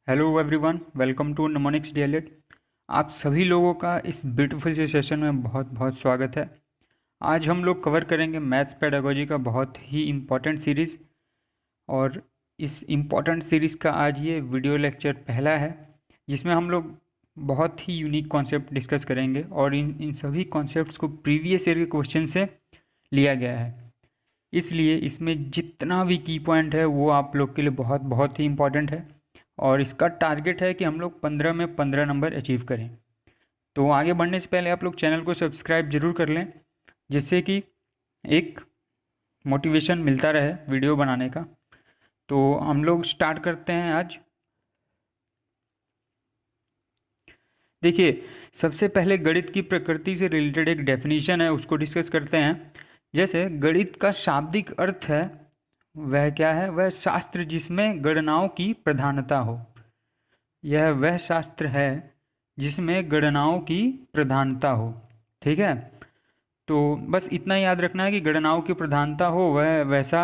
Hello everyone, welcome to Mnemonics DElEd. आप सभी लोगों का इस ब्यूटीफुल से सेशन में बहुत बहुत स्वागत है। आज हम लोग कवर करेंगे मैथ्स पेडागोजी का बहुत ही इम्पोर्टेंट सीरीज़। और इस इम्पोर्टेंट सीरीज़ का आज ये वीडियो लेक्चर पहला है, जिसमें हम लोग बहुत ही यूनिक कॉन्सेप्ट डिस्कस करेंगे और इन सभी कॉन्सेप्ट्स को प्रीवियस ईयर के क्वेश्चन से लिया गया है। इसलिए इसमें जितना भी की पॉइंट है वो आप लोग के लिए बहुत बहुत ही इम्पोर्टेंट है और इसका टारगेट है कि हम लोग 15 में 15 नंबर अचीव करें। तो आगे बढ़ने से पहले आप लोग चैनल को सब्सक्राइब जरूर कर लें, जिससे कि एक मोटिवेशन मिलता रहे वीडियो बनाने का। तो हम लोग स्टार्ट करते हैं आज। देखिए, सबसे पहले गणित की प्रकृति से रिलेटेड एक डेफिनेशन है, उसको डिस्कस करते हैं। जैसे गणित का शाब्दिक अर्थ है, वह क्या है? वह शास्त्र जिसमें गणनाओं की प्रधानता हो। यह वह शास्त्र है जिसमें गणनाओं की प्रधानता हो। ठीक है, तो बस इतना याद रखना है कि गणनाओं की प्रधानता हो, वह वैसा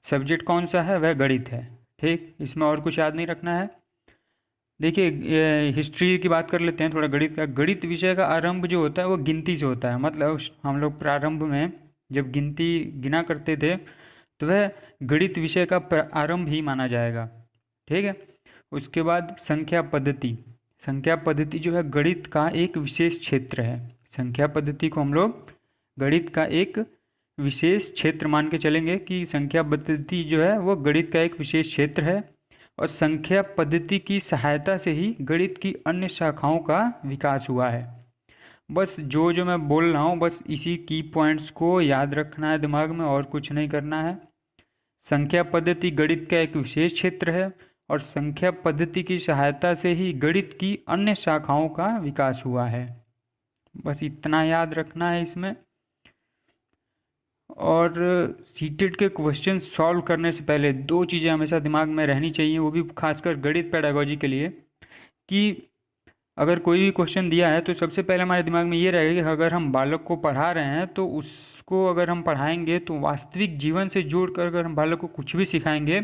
सब्जेक्ट कौन सा है? वह गणित है। ठीक, इसमें और कुछ याद नहीं रखना है। देखिए, हिस्ट्री की बात कर लेते हैं थोड़ा गणित का। गणित विषय का आरंभ जो होता है वो गिनती से होता है। मतलब हम लोग प्रारंभ में जब गिनती गिना करते थे तो वह गणित विषय का आरंभ ही माना जाएगा। ठीक है, उसके बाद संख्या पद्धति। संख्या पद्धति जो है गणित का एक विशेष क्षेत्र है। संख्या पद्धति को हम लोग गणित का एक विशेष क्षेत्र मान के चलेंगे कि संख्या पद्धति जो है वो गणित का एक विशेष क्षेत्र है। और संख्या पद्धति की सहायता से ही गणित की अन्य शाखाओं का विकास हुआ है। बस जो जो मैं बोल रहा हूँ बस इसी की पॉइंट्स को याद रखना है दिमाग में, और कुछ नहीं करना है। संख्या पद्धति गणित का एक विशेष क्षेत्र है और संख्या पद्धति की सहायता से ही गणित की अन्य शाखाओं का विकास हुआ है। बस इतना याद रखना है इसमें। और सीटेट के क्वेश्चन सॉल्व करने से पहले दो चीज़ें हमेशा दिमाग में रहनी चाहिए, वो भी खासकर गणित पेडागोजी के लिए, कि अगर कोई भी क्वेश्चन दिया है तो सबसे पहले हमारे दिमाग में ये रहेगा कि अगर हम बालक को पढ़ा रहे हैं तो उसको अगर हम पढ़ाएंगे तो वास्तविक जीवन से जोड़कर अगर हम बालक को कुछ भी सिखाएंगे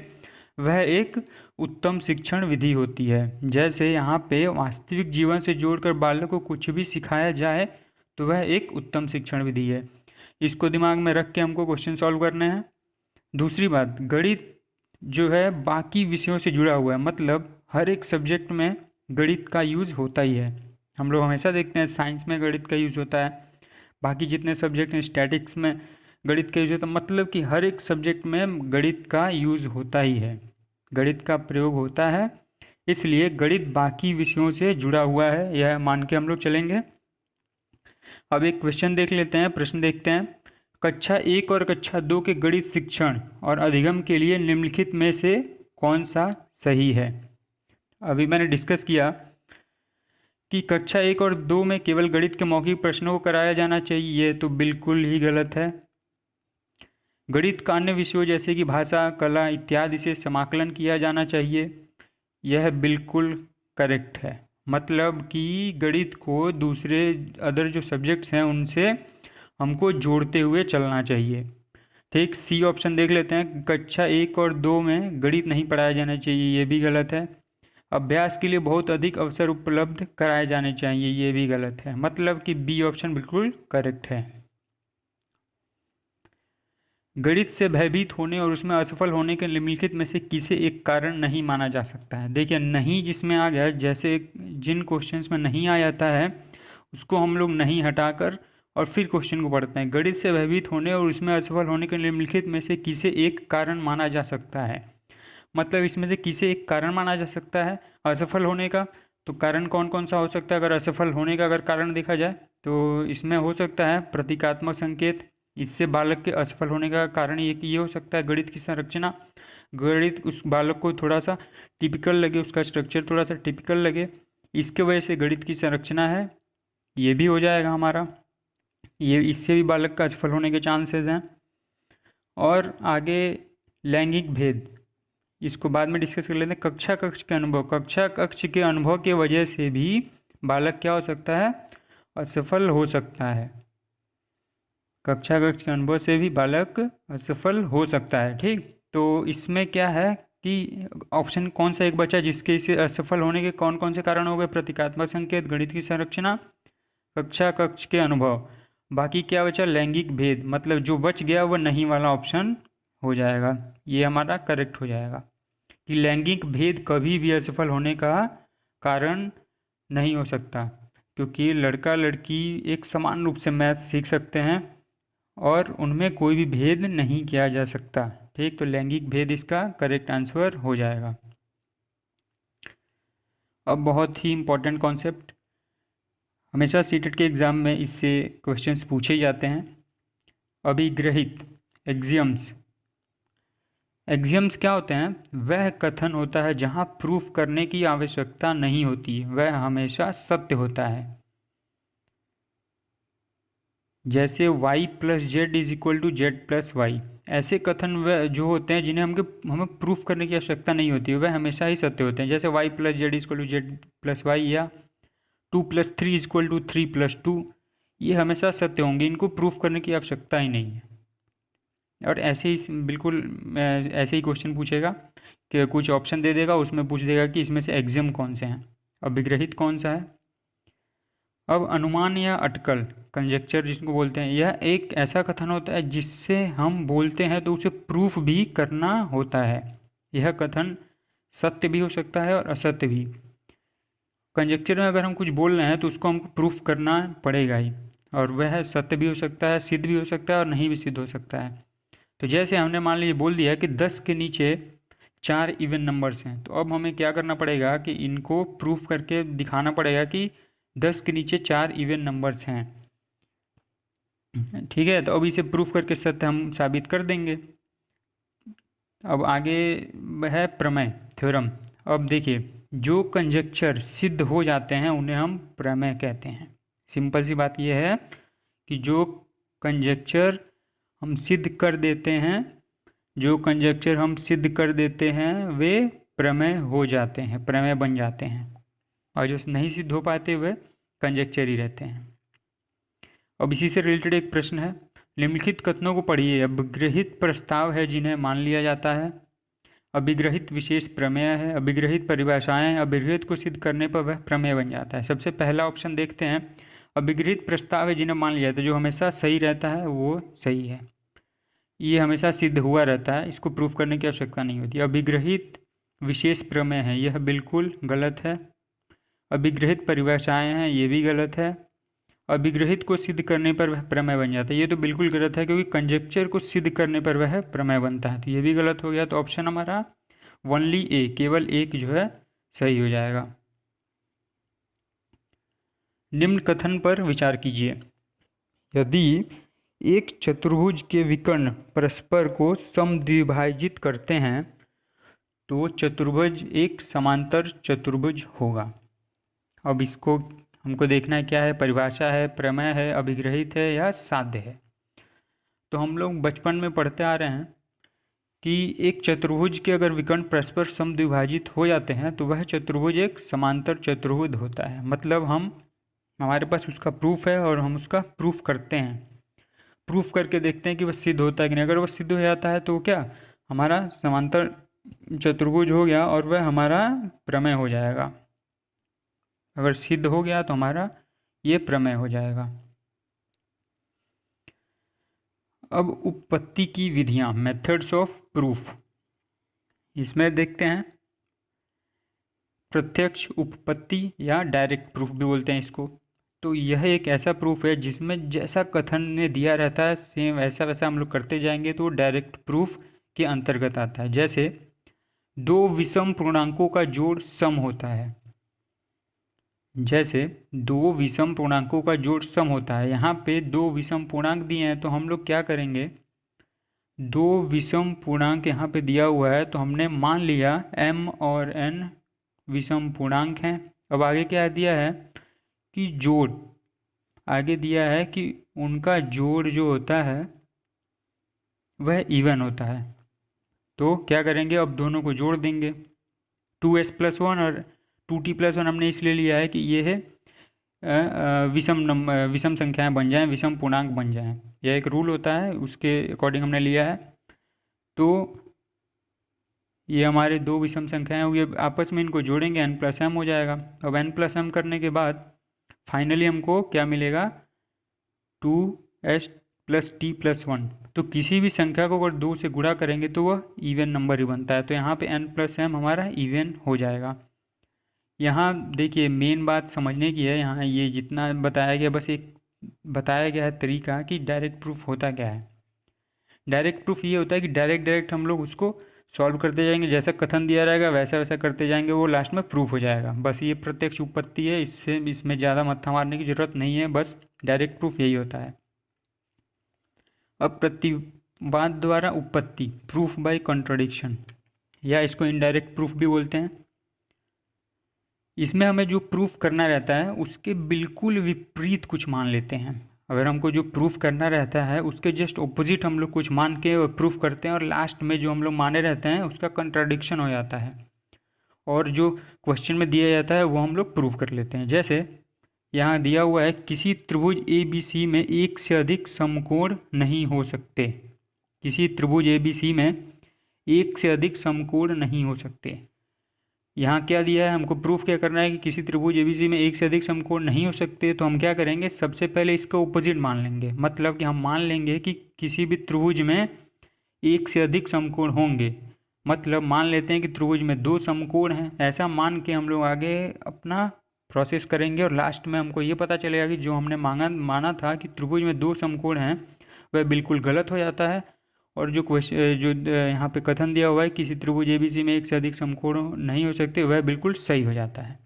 वह एक उत्तम शिक्षण विधि होती है। जैसे यहाँ पे वास्तविक जीवन से जोड़कर बालक को कुछ भी सिखाया जाए तो वह एक उत्तम शिक्षण विधि है। इसको दिमाग में रख के हमको क्वेश्चन सॉल्व करने हैं। दूसरी बात, गणित जो है बाकी विषयों से जुड़ा हुआ है। मतलब हर एक सब्जेक्ट में गणित का यूज़ होता ही है। हम लोग हमेशा देखते हैं साइंस में गणित का यूज़ होता है, बाकी जितने सब्जेक्ट हैं स्टैटिक्स में गणित का यूज़ होता है। मतलब कि हर एक सब्जेक्ट में गणित का यूज़ होता ही है, गणित का प्रयोग होता है। इसलिए गणित बाकी विषयों से जुड़ा हुआ है, यह मान के हम लोग चलेंगे। अब एक क्वेश्चन देख लेते हैं, प्रश्न देखते हैं। कक्षा 1 और कक्षा 2 के गणित शिक्षण और अधिगम के लिए निम्नलिखित में से कौन सा सही है? अभी मैंने डिस्कस किया कि कक्षा 1 और 2 में केवल गणित के मौखिक प्रश्नों को कराया जाना चाहिए, ये तो बिल्कुल ही गलत है। गणित का अन्य विषयों जैसे कि भाषा, कला इत्यादि से समाकलन किया जाना चाहिए, यह बिल्कुल करेक्ट है। मतलब कि गणित को दूसरे अदर जो सब्जेक्ट्स हैं उनसे हमको जोड़ते हुए चलना चाहिए। ठीक, सी ऑप्शन देख लेते हैं। कक्षा 1 और 2 में गणित नहीं पढ़ाया जाना चाहिए, ये भी गलत है। अभ्यास के लिए बहुत अधिक अवसर उपलब्ध कराए जाने चाहिए, ये भी गलत है। मतलब कि बी ऑप्शन बिल्कुल करेक्ट है। गणित से भयभीत होने और उसमें असफल होने के निम्नलिखित में से किसे एक कारण नहीं माना जा सकता है? देखिए, नहीं जिसमें आ गया, जैसे जिन क्वेश्चंस में नहीं आ जाता है उसको हम लोग नहीं हटाकर और फिर क्वेश्चन को पढ़ते हैं। गणित से भयभीत होने और उसमें असफल होने के निम्नलिखित में से किसे एक कारण माना जा सकता है? मतलब इसमें से किसे एक कारण माना जा सकता है असफल होने का? तो कारण कौन कौन सा हो सकता है? अगर असफल होने का अगर कारण देखा जाए तो इसमें हो सकता है प्रतीकात्मक संकेत। इससे बालक के असफल होने का कारण ये हो सकता है गणित की संरचना। गणित उस बालक को थोड़ा सा टिपिकल लगे, उसका स्ट्रक्चर थोड़ा सा टिपिकल लगे, इसके वजह से गणित की संरचना है, ये भी हो जाएगा हमारा। ये इससे भी बालक का असफल होने के चांसेस हैं। और आगे लैंगिक भेद, इसको बाद में डिस्कस कर लेते हैं। कक्षा कक्ष के अनुभव, कक्षा कक्ष के अनुभव के वजह से भी बालक क्या हो सकता है? असफल हो सकता है। कक्षा कक्ष के अनुभव से भी बालक असफल हो सकता है। ठीक, तो इसमें क्या है कि ऑप्शन कौन सा एक बचा जिसके इसे असफल होने के कौन कौन से कारण हो गए, प्रतीकात्मक संकेत, गणित की संरचना, कक्षा कक्ष के अनुभव। बाकी क्या बचा, लैंगिक भेद, मतलब जो बच गया वह नहीं वाला ऑप्शन हो जाएगा, ये हमारा करेक्ट हो जाएगा कि लैंगिक भेद कभी भी असफल होने का कारण नहीं हो सकता, क्योंकि लड़का लड़की एक समान रूप से मैथ सीख सकते हैं और उनमें कोई भी भेद नहीं किया जा सकता। ठीक, तो लैंगिक भेद इसका करेक्ट आंसर हो जाएगा। अब बहुत ही इम्पोर्टेंट कॉन्सेप्ट, हमेशा सीटेट के एग्ज़ाम में इससे क्वेश्चंस पूछे जाते हैं। अभिग्रहित, एक्सियम्स। एक्सियम्स क्या होते हैं, वह कथन होता है जहां प्रूफ करने की आवश्यकता नहीं होती, वह हमेशा सत्य होता है। जैसे y plus z is equal to z plus y, ऐसे कथन वह जो होते हैं जिन्हें हमें प्रूफ करने की आवश्यकता नहीं होती, वह हमेशा ही सत्य होते हैं। जैसे y plus z is equal to z plus y, या 2+3 इज इक्वल टू 3+2, ये हमेशा सत्य होंगे, इनको प्रूफ करने की आवश्यकता ही नहीं है। और ऐसे ही बिल्कुल ऐसे ही क्वेश्चन पूछेगा कि कुछ ऑप्शन दे देगा, उसमें पूछ देगा कि इसमें से एक्सियम कौन से हैं, अभिग्रहित कौन सा है। अब अनुमान या अटकल, कंजेक्चर जिसको बोलते हैं, यह एक ऐसा कथन होता है जिससे हम बोलते हैं तो उसे प्रूफ भी करना होता है। यह कथन सत्य भी हो सकता है और असत्य भी। कंजेक्चर में अगर हम कुछ बोल रहे हैं तो उसको हमको प्रूफ करना पड़ेगा ही, और वह सत्य भी हो सकता है, सिद्ध भी हो सकता है और नहीं भी सिद्ध हो सकता है। तो जैसे हमने मान लीजिए बोल दिया कि 10 के नीचे 4 इवन नंबर्स हैं, तो अब हमें क्या करना पड़ेगा कि इनको प्रूफ करके दिखाना पड़ेगा कि 10 के नीचे 4 इवन नंबर्स हैं। ठीक है, तो अब इसे प्रूफ करके सत्य हम साबित कर देंगे। अब आगे है प्रमेय, थ्योरम। अब देखिए, जो कंजक्चर सिद्ध हो जाते हैं उन्हें हम प्रमेय कहते हैं। सिंपल सी बात यह है कि जो कंजक्चर हम सिद्ध कर देते हैं, जो कंजक्चर हम सिद्ध कर देते हैं वे प्रमेय हो जाते हैं, प्रमेय बन जाते हैं, और जो नहीं सिद्ध हो पाते वे कंजक्चर ही रहते हैं। अब इसी से रिलेटेड एक प्रश्न है, निम्नलिखित कथनों को पढ़िए। अभिग्रहित प्रस्ताव है जिन्हें मान लिया जाता है, अभिग्रहित विशेष प्रमेय है, अभिग्रहित परिभाषाएं, अभिग्रहित को सिद्ध करने पर वह प्रमेय बन जाता है। सबसे पहला ऑप्शन देखते हैं, अभिग्रहित प्रस्ताव है जिन्हें मान लिया जाता है, जो हमेशा सही रहता है वो सही है, ये हमेशा सिद्ध हुआ रहता है, इसको प्रूफ करने की आवश्यकता नहीं होती। अभिग्रहित विशेष प्रमेय है, यह बिल्कुल गलत है। अभिग्रहित परिभाषाएं हैं, ये भी गलत है। अभिग्रहित को सिद्ध करने पर वह प्रमेय बन जाता है, ये तो बिल्कुल गलत है, क्योंकि कंजक्चर को सिद्ध करने पर वह प्रमेय बनता है, तो ये भी गलत हो गया। तो ऑप्शन हमारा ओनली ए, केवल एक जो है सही हो जाएगा। निम्न कथन पर विचार कीजिए, यदि एक चतुर्भुज के विकर्ण परस्पर को समद्विभाजित करते हैं तो चतुर्भुज एक समांतर चतुर्भुज होगा। अब इसको हमको देखना है क्या है, परिभाषा है, प्रमेय है, अभिग्रहित है या साध्य है। तो हम लोग बचपन में पढ़ते आ रहे हैं कि एक चतुर्भुज के अगर विकर्ण परस्पर समद्विभाजित हो जाते हैं तो वह चतुर्भुज एक समांतर चतुर्भुज होता है। मतलब हमारे पास उसका प्रूफ है और हम उसका प्रूफ करते हैं, प्रूफ करके देखते हैं कि वह सिद्ध होता है कि नहीं। अगर वह सिद्ध हो जाता है तो क्या हमारा समांतर चतुर्भुज हो गया और वह हमारा प्रमेय हो जाएगा। अगर सिद्ध हो गया तो हमारा ये प्रमेय हो जाएगा। अब उपपत्ति की विधियां, मेथड्स ऑफ प्रूफ, इसमें देखते हैं प्रत्यक्ष उपपत्ति या डायरेक्ट प्रूफ भी बोलते हैं इसको। तो यह एक ऐसा प्रूफ है जिसमें जैसा कथन ने दिया रहता है सेम वैसा वैसा हम लोग करते जाएंगे, तो डायरेक्ट प्रूफ के अंतर्गत आता है। जैसे दो विषम पूर्णांकों का जोड़ सम होता है, जैसे दो विषम पूर्णांकों का जोड़ सम होता है। यहाँ पे दो विषम पूर्णांक दिए हैं तो हम लोग क्या करेंगे, दो विषम पूर्णांक यहाँ पे दिया हुआ है तो हमने मान लिया m और n विषम पूर्णांक हैं। अब आगे क्या दिया है कि जोड़, आगे दिया है कि उनका जोड़ जो होता है वह इवन होता है। तो क्या करेंगे, अब दोनों को जोड़ देंगे, 2s+1 और 2t+1 हमने इसलिए लिया है कि ये है विषम संख्याएं बन जाएं, विषम पूर्णांक बन जाएं, यह एक रूल होता है, उसके अकॉर्डिंग हमने लिया है। तो ये हमारे दो विषम संख्याएं हुई, अब आपस में इनको जोड़ेंगे n+m हो जाएगा। अब n+m करने के बाद फाइनली हमको क्या मिलेगा, 2s+t+1। तो किसी भी संख्या को अगर 2 से गुणा करेंगे तो वह इवन नंबर ही बनता है, तो यहाँ पे n+m हमारा इवन हो जाएगा। यहाँ देखिए मेन बात समझने की है, यहाँ ये जितना बताया गया बस एक बताया गया है तरीका कि डायरेक्ट प्रूफ होता क्या है। डायरेक्ट प्रूफ ये होता है कि डायरेक्ट हम लोग उसको सॉल्व करते जाएंगे, जैसा कथन दिया रहेगा वैसा वैसा करते जाएंगे, वो लास्ट में प्रूफ हो जाएगा। बस ये प्रत्यक्ष उत्पत्ति है, इसमें ज़्यादा मत्था मारने की ज़रूरत नहीं है, बस डायरेक्ट प्रूफ यही होता है। अब प्रतिवाद द्वारा उत्पत्ति, प्रूफ बाय कॉन्ट्रडिक्शन, या इसको इनडायरेक्ट प्रूफ भी बोलते हैं। इसमें हमें जो प्रूफ करना रहता है उसके बिल्कुल विपरीत कुछ मान लेते हैं। अगर हमको जो प्रूफ करना रहता है उसके जस्ट ऑपोजिट हम लोग कुछ मान के प्रूफ करते हैं, और लास्ट में जो हम लोग माने रहते हैं उसका कंट्राडिक्शन हो जाता है, और जो क्वेश्चन में दिया जाता है वो हम लोग प्रूफ कर लेते हैं। जैसे यहाँ दिया हुआ है, किसी त्रिभुज ABC में एक से अधिक समकोण नहीं हो सकते। किसी त्रिभुज ABC में एक से अधिक समकोण नहीं हो सकते। यहाँ क्या दिया है, हमको प्रूफ क्या करना है कि किसी त्रिभुज ABC में एक से अधिक समकोण नहीं हो सकते। तो हम क्या करेंगे, सबसे पहले इसका ऑपोजिट मान लेंगे, मतलब कि हम मान लेंगे कि किसी भी त्रिभुज में एक से अधिक समकोण होंगे। मतलब मान लेते हैं कि त्रिभुज में 2 समकोण हैं, ऐसा मान के हम लोग आगे अपना प्रोसेस करेंगे, और लास्ट में हमको ये पता चलेगा कि जो हमने माना था कि त्रिभुज में 2 समकोण हैं वह बिल्कुल गलत हो जाता है, और जो यहाँ पे कथन दिया हुआ है किसी त्रिभुज ABC में एक से अधिक समकोण नहीं हो सकते, वह बिल्कुल सही हो जाता है।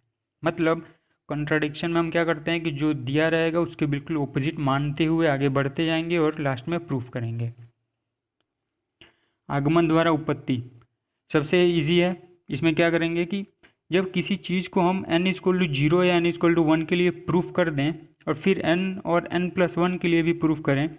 मतलब कॉन्ट्राडिक्शन में हम क्या करते हैं कि जो दिया रहेगा उसके बिल्कुल ऑपोजिट मानते हुए आगे बढ़ते जाएंगे और लास्ट में प्रूफ करेंगे। आगमन द्वारा उत्पत्ति सबसे इजी है। इसमें क्या करेंगे कि जब किसी चीज़ को हम n=0 या n=1 के लिए प्रूफ कर दें, और फिर n और n+1 के लिए भी प्रूफ करें,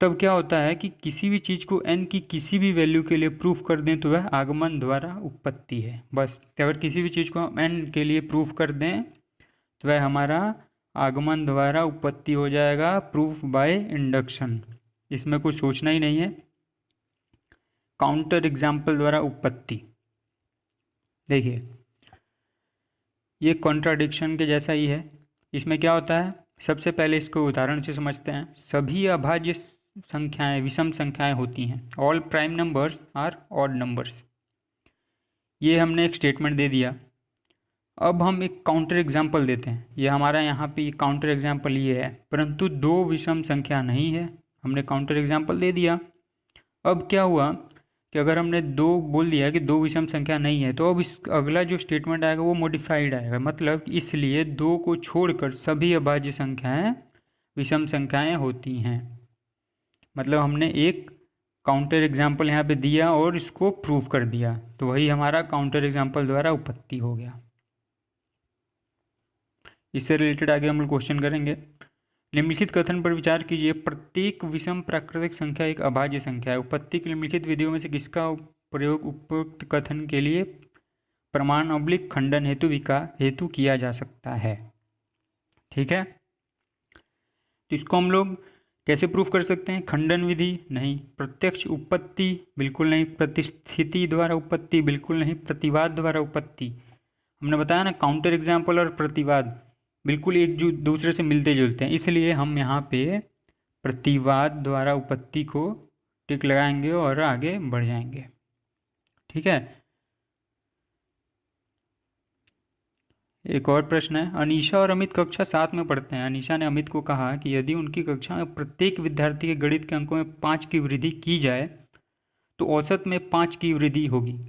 तब क्या होता है कि किसी भी चीज़ को n की किसी भी वैल्यू के लिए प्रूफ कर दें तो वह आगमन द्वारा उत्पत्ति है। बस अगर किसी भी चीज़ को हम n के लिए प्रूफ कर दें तो वह हमारा आगमन द्वारा उत्पत्ति हो जाएगा, प्रूफ बाय इंडक्शन। इसमें कुछ सोचना ही नहीं है। काउंटर एग्जाम्पल द्वारा उत्पत्ति, देखिए ये कॉन्ट्राडिक्शन के जैसा ही है। इसमें क्या होता है, सबसे पहले इसको उदाहरण से समझते हैं। सभी अभाज्य संख्याएं विषम संख्याएं होती हैं। All prime numbers are odd numbers. ये हमने एक स्टेटमेंट दे दिया। अब हम एक काउंटर एग्जाम्पल देते हैं। ये हमारा यहाँ पे काउंटर एग्जाम्पल ये है, परंतु 2 विषम संख्या नहीं है। हमने काउंटर एग्जाम्पल दे दिया। अब क्या हुआ कि अगर हमने 2 बोल दिया कि 2 विषम संख्या नहीं है, तो अब इस अगला जो स्टेटमेंट आएगा वो मॉडिफाइड आएगा। मतलब इसलिए 2 को छोड़कर सभी अभाज्य संख्याएं विषम संख्याएं होती हैं। मतलब हमने एक काउंटर एग्जाम्पल यहाँ पे दिया और इसको प्रूव कर दिया, तो वही हमारा काउंटर एग्जाम्पल द्वारा उत्पत्ति हो गया। इससे रिलेटेड आगे हम लोग क्वेश्चन करेंगे। निम्नलिखित कथन पर विचार कीजिए, प्रत्येक विषम प्राकृतिक संख्या एक अभाज्य संख्या है। उत्पत्ति की निम्नलिखित विधियों में से किसका प्रयोग उपयुक्त कथन के लिए प्रमाण / खंडन हेतु किया जा सकता है। ठीक है, तो इसको हम लोग कैसे प्रूफ कर सकते हैं? खंडन विधि नहीं, प्रत्यक्ष उत्पत्ति बिल्कुल नहीं, प्रतिस्थिति द्वारा उत्पत्ति बिल्कुल नहीं, प्रतिवाद द्वारा उत्पत्ति। हमने बताया ना, काउंटर एग्जाम्पल और प्रतिवाद बिल्कुल एक दूसरे से मिलते जुलते हैं, इसलिए हम यहाँ पे प्रतिवाद द्वारा उत्पत्ति को टिक लगाएंगे और आगे बढ़ जाएंगे। ठीक है, एक और प्रश्न है। अनीशा और अमित कक्षा 7 में पढ़ते हैं। अनीशा ने अमित को कहा कि यदि उनकी कक्षा में प्रत्येक विद्यार्थी के गणित के अंकों में 5 की वृद्धि की जाए तो औसत में 5 की वृद्धि होगी।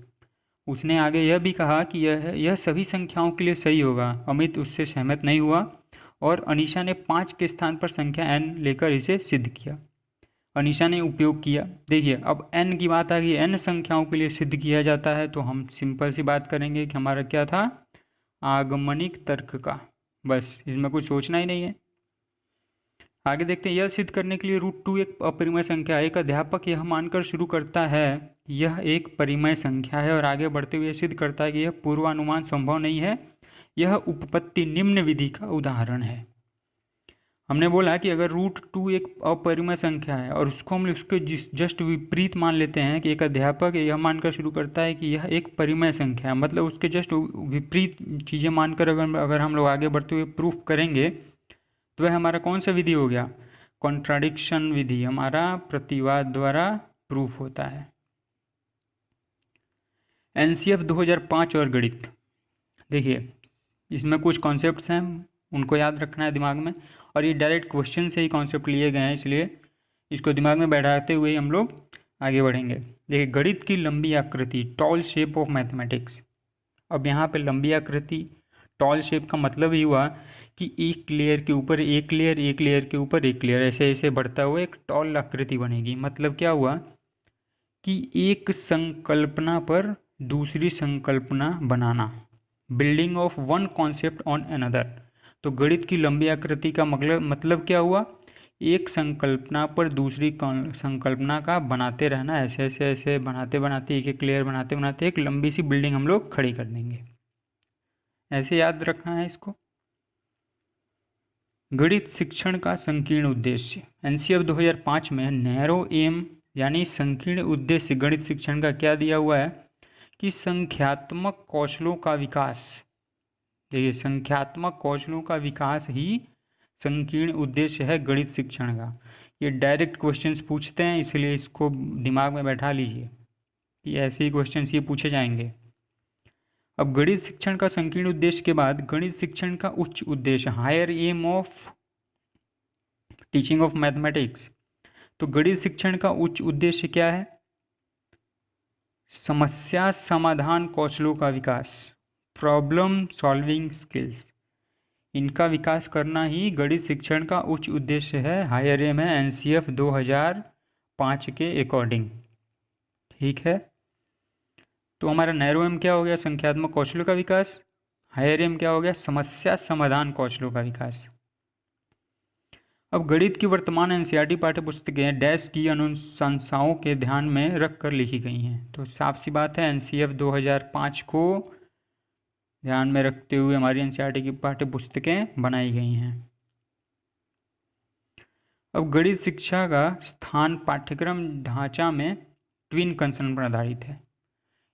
उसने आगे यह भी कहा कि यह सभी संख्याओं के लिए सही होगा। अमित उससे सहमत नहीं हुआ और अनीशा ने 5 के स्थान पर संख्या n लेकर इसे सिद्ध किया। अनीशा ने उपयोग किया। देखिए अब n की बात आ गई, n संख्याओं के लिए सिद्ध किया जाता है, तो हम सिंपल सी बात करेंगे कि हमारा क्या था, आगमनिक तर्क का। बस इसमें कुछ सोचना ही नहीं है। आगे देखते हैं। यह सिद्ध करने के लिए √2 एक अपरिमेय संख्या है। एक अध्यापक यह मानकर शुरू करता है यह एक परिमेय संख्या है और आगे बढ़ते हुए सिद्ध करता है कि यह पूर्वानुमान संभव नहीं है। यह उपपत्ति निम्न विधि का उदाहरण है। हमने बोला कि अगर रूट 2 एक अपरिमेय संख्या है और उसको हम उसके जस्ट विपरीत मान लेते हैं कि एक अध्यापक यह मानकर शुरू करता है कि यह एक परिमेय संख्या है, मतलब उसके जस्ट विपरीत चीज़ें मानकर अगर हम लोग आगे बढ़ते हुए प्रूफ करेंगे तो वह हमारा कौन सा विधि हो गया? कॉन्ट्राडिक्शन विधि, हमारा प्रतिवाद द्वारा प्रूफ होता है। एनसीएफ 2005 और गणित, देखिए इसमें कुछ कॉन्सेप्ट्स हैं, उनको याद रखना है दिमाग में, और ये डायरेक्ट क्वेश्चन से ही कॉन्सेप्ट लिए गए हैं, इसलिए इसको दिमाग में बैठाते हुए हम लोग आगे बढ़ेंगे। देखिए गणित की लंबी आकृति, टॉल शेप ऑफ मैथमेटिक्स। अब यहाँ पे लंबी आकृति, टॉल शेप का मतलब ही हुआ कि एक लेयर के ऊपर एक लेयर, एक लेयर के ऊपर एक लेयर, ऐसे ऐसे बढ़ता हुआ एक टॉल आकृति बनेगी। मतलब क्या हुआ कि एक संकल्पना पर दूसरी संकल्पना बनाना, building of one concept on another. तो गणित की लंबी आकृति का मतलब क्या हुआ? एक संकल्पना पर दूसरी संकल्पना का बनाते रहना, ऐसे ऐसे ऐसे बनाते बनाते, एक एक लेयर बनाते बनाते एक लंबी सी बिल्डिंग हम लोग खड़ी कर देंगे। ऐसे याद रखना है इसको। गणित शिक्षण का संकीर्ण उद्देश्य, एनसीएफ 2005 में नैरो एम यानी संकीर्ण उद्देश्य गणित शिक्षण का क्या दिया हुआ है कि संख्यात्मक कौशलों का विकास। देखिए संख्यात्मक कौशलों का विकास ही संकीर्ण उद्देश्य है गणित शिक्षण का। ये डायरेक्ट क्वेश्चंस पूछते हैं, इसलिए इसको दिमाग में बैठा लीजिए कि ऐसे ही क्वेश्चंस ये पूछे जाएंगे। अब गणित शिक्षण का संकीर्ण उद्देश्य के बाद गणित शिक्षण का उच्च उद्देश्य, higher aim of teaching of mathematics. तो गणित शिक्षण का उच्च उद्देश्य क्या है? समस्या समाधान कौशलों का विकास, प्रॉब्लम सॉल्विंग स्किल्स, इनका विकास करना ही गणित शिक्षण का उच्च उद्देश्य है। हायर एम है एनसीएफ 2005 के अकॉर्डिंग। ठीक है, तो हमारा नैरो एम क्या हो गया? संख्यात्मक कौशलों का विकास। हायर एम क्या हो गया? समस्या समाधान कौशलों का विकास। अब गणित की वर्तमान एनसीईआरटी पाठ्यपुस्तकें डैश की अनुशंसाओं के ध्यान में रख कर लिखी गई हैं। तो साफ सी बात है एनसीएफ 2005 को ध्यान में रखते हुए हमारी एनसीईआरटी की पाठ्यपुस्तकें बनाई गई हैं। अब गणित शिक्षा का स्थान पाठ्यक्रम ढांचा में ट्विन कंसर्न पर आधारित है।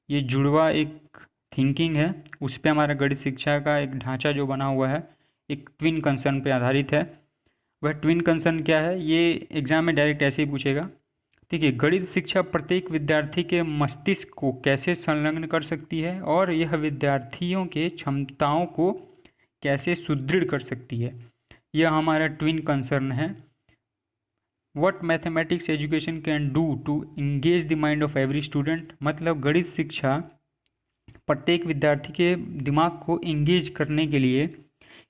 ये जुड़वा एक थिंकिंग है, उस पर हमारा गणित शिक्षा का एक ढांचा जो बना हुआ है एक ट्विन कंसर्न पर आधारित है। वह ट्विन कंसर्न क्या है, ये एग्जाम में डायरेक्ट ऐसे ही पूछेगा। देखिए गणित शिक्षा प्रत्येक विद्यार्थी के मस्तिष्क को कैसे संलग्न कर सकती है और यह विद्यार्थियों के क्षमताओं को कैसे सुदृढ़ कर सकती है, यह हमारा ट्विन कंसर्न है। What mathematics education can do to engage the mind of every student, मतलब गणित शिक्षा प्रत्येक विद्यार्थी के दिमाग को इंगेज करने के लिए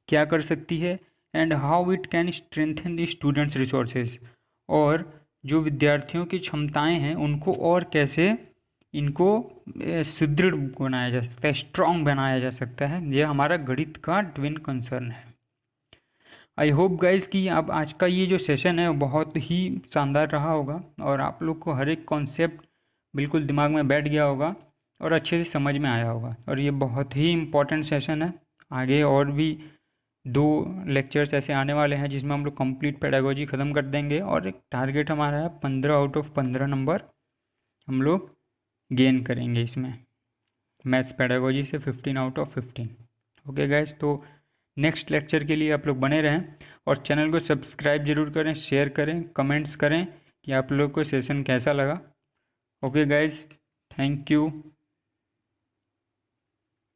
क्या कर सकती है, and how it can strengthen the students resources, और जो विद्यार्थियों की क्षमताएं हैं उनको और कैसे इनको सुदृढ़ बनाया जा सकता है, स्ट्रॉन्ग बनाया जा सकता है। यह हमारा गणित का ट्विन कंसर्न है। आई होप गाइस कि अब आज का ये जो सेशन है वो बहुत ही शानदार रहा होगा और आप लोग को हर एक कॉन्सेप्ट बिल्कुल दिमाग में बैठ गया होगा और अच्छे से समझ में आया होगा। और ये बहुत ही इम्पोर्टेंट सेशन है। आगे और भी 2 लेक्चर्स ऐसे आने वाले हैं जिसमें हम लोग कंप्लीट पेडागोजी ख़त्म कर देंगे और एक टारगेट हमारा है 15 आउट ऑफ 15 नंबर हम लोग गेन करेंगे इसमें, मैथ्स पेडागोजी से 15 आउट ऑफ 15। ओके गाइस, तो नेक्स्ट लेक्चर के लिए आप लोग बने रहें और चैनल को सब्सक्राइब जरूर करें, शेयर करें, कमेंट्स करें कि आप लोग को सेशन कैसा लगा। Okay guys, thank you.